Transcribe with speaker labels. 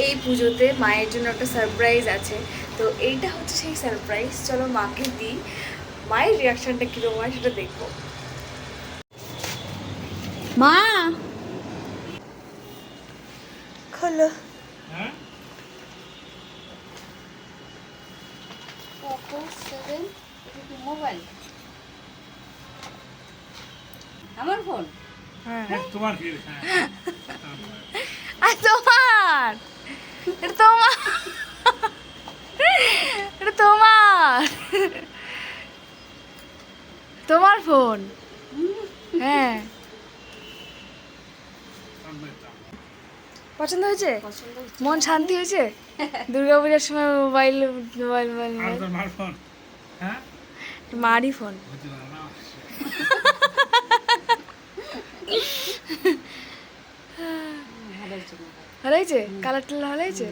Speaker 1: এই পুজোতে মায়ের জন্য একটা সারপ্রাইজ আছে, তো এইটা হচ্ছে সেই সারপ্রাইজ। চলো মাকে দিই, মায়ের রিয়াকশনটা কীরকম হয় সেটা দেখবো। মা খোলো।
Speaker 2: মোবাইল আমার ফোন।
Speaker 3: তোমার কি?
Speaker 1: আর তোমার, এটা তোমার, এটা তোমার, তোমার ফোন। হ্যাঁ, পছন্দ হয়েছে? মন শান্তি হয়েছে? দুর্গাপূজার সময় মোবাইল মোবাইল মোবাইল
Speaker 3: আর
Speaker 1: মোবাইল।
Speaker 3: তোর মার ফোন? হ্যাঁ?
Speaker 1: মারই ফোন।
Speaker 3: হচ্ছে না, না।
Speaker 2: ভালো হয়েছে।
Speaker 1: ভালো হয়েছে? কালার টালার ভালো হয়েছে?